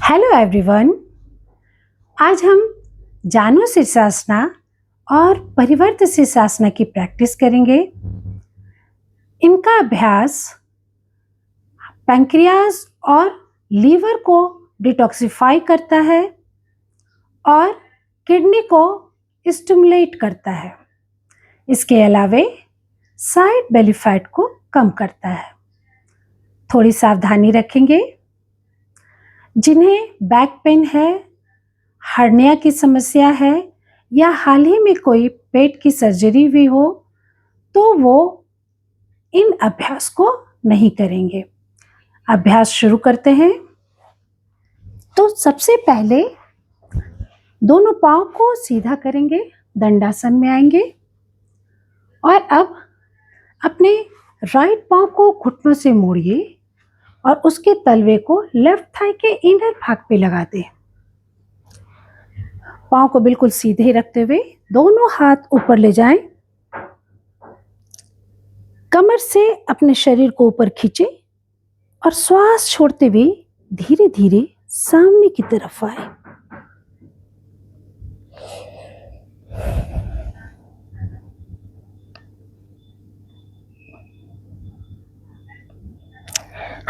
Hello everyone. आज हम जानु शीर्षासना और परिवर्त शीर्षासना की प्रैक्टिस करेंगे। इनका अभ्यास पैंक्रियाज और लीवर को डिटॉक्सिफाई करता है और किडनी को स्टिमुलेट करता है। इसके अलावे साइड बेली फैट को कम करता है। थोड़ी सावधानी रखेंगे। जिन्हें बैक पेन है, हर्निया की समस्या है या हाल ही में कोई पेट की सर्जरी भी हो तो वो इन अभ्यास को नहीं करेंगे। अभ्यास शुरू करते हैं। तो सबसे पहले दोनों पांव को सीधा करेंगे, दंडासन में आएंगे और अब अपने राइट पांव को घुटनों से मोड़िए और उसके तलवे को लेफ्ट थाई के इनर भाग पे लगा दें। पांव को बिल्कुल सीधे रखते हुए दोनों हाथ ऊपर ले जाएं। कमर से अपने शरीर को ऊपर खींचे और श्वास छोड़ते हुए धीरे धीरे सामने की तरफ आए।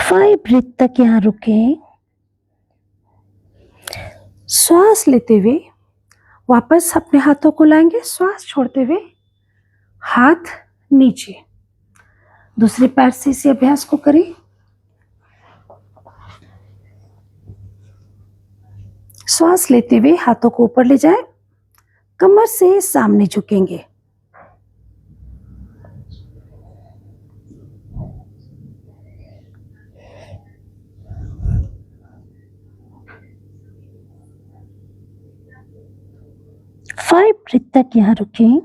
फाइव ब्रीथ तक यहाँ रुकें। श्वास लेते हुए वापस अपने हाथों को लाएंगे। श्वास छोड़ते हुए हाथ नीचे। दूसरे पैर से इसी अभ्यास को करें। श्वास लेते हुए हाथों को ऊपर ले जाएं। कमर से सामने झुकेंगे। फाइव ब्रीथ तक यहाँ रुकें।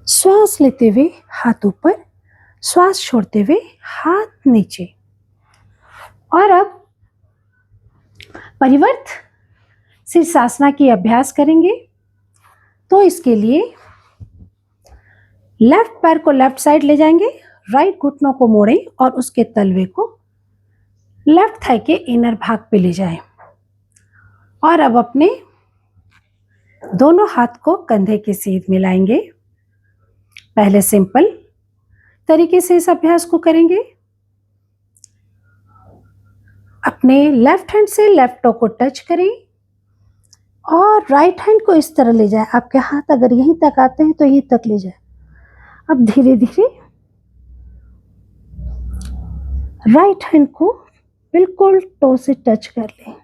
श्वास लेते हुए हाथ ऊपर, श्वास छोड़ते हुए हाथ नीचे। और अब परिवर्त शीर्षासना की अभ्यास करेंगे। तो इसके लिए लेफ्ट पैर को लेफ्ट साइड ले जाएंगे, राइट घुटनों को मोड़ें और उसके तलवे को लेफ्ट थाई के इनर भाग पे ले जाएं। और अब अपने दोनों हाथ को कंधे के सीध मिलाएंगे। पहले सिंपल तरीके से इस अभ्यास को करेंगे। अपने लेफ्ट हैंड से लेफ्ट टो को टच करें और राइट हैंड को इस तरह ले जाए। आपके हाथ अगर यहीं तक आते हैं तो यहीं तक ले जाए। अब धीरे धीरे राइट हैंड को बिल्कुल टो से टच कर लें।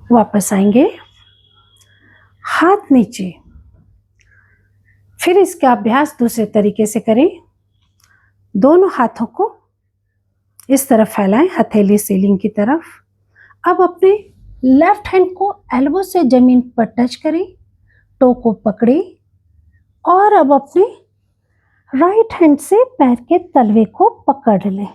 वापस आएंगे, हाथ नीचे। फिर इसका अभ्यास दूसरे तरीके से करें। दोनों हाथों को इस तरफ फैलाएं, हथेली सीलिंग की तरफ। अब अपने लेफ्ट हैंड को एल्बो से जमीन पर टच करें, टो को पकड़ें और अब अपने राइट हैंड से पैर के तलवे को पकड़ लें।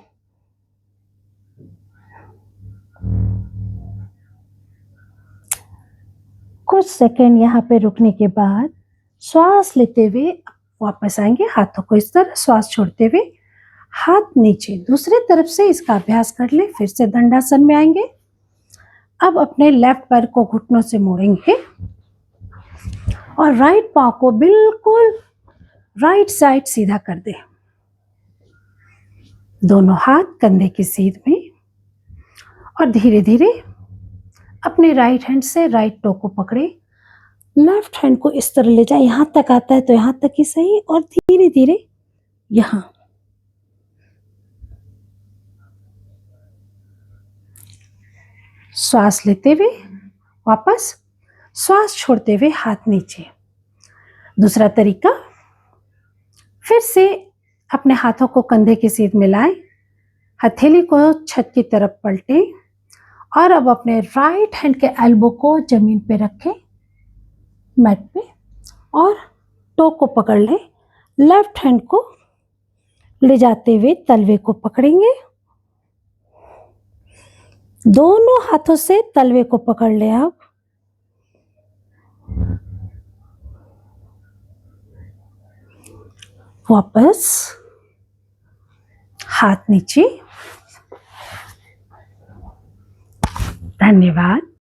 कुछ सेकंड यहाँ पे रुकने के बाद श्वास लेते हुए वापस आएंगे। हाथों को इस तरह, श्वास छोड़ते हुए हाथ नीचे। दूसरे तरफ से इसका अभ्यास कर ले। फिर से दंडासन में आएंगे। अब अपने लेफ्ट पैर को घुटनों से मोड़ेंगे और राइट पांव को बिल्कुल राइट साइड सीधा कर दे। दोनों हाथ कंधे की सीध में और धीरे धीरे अपने राइट हैंड से राइट टो को पकड़े। लेफ्ट हैंड को इस तरह ले जाए। यहां तक आता है तो यहां तक ही सही और धीरे धीरे यहां। श्वास लेते हुए वापस, श्वास छोड़ते हुए हाथ नीचे। दूसरा तरीका, फिर से अपने हाथों को कंधे के सीध मिलाएं, हथेली को छत की तरफ पलटें और अब अपने राइट हैंड के एल्बो को जमीन पे रखें, मैट पे, और टो को पकड़ लें। लेफ्ट हैंड को ले जाते हुए तलवे को पकड़ेंगे। दोनों हाथों से तलवे को पकड़ लें। आप वापस हाथ नीचे। धन्यवाद।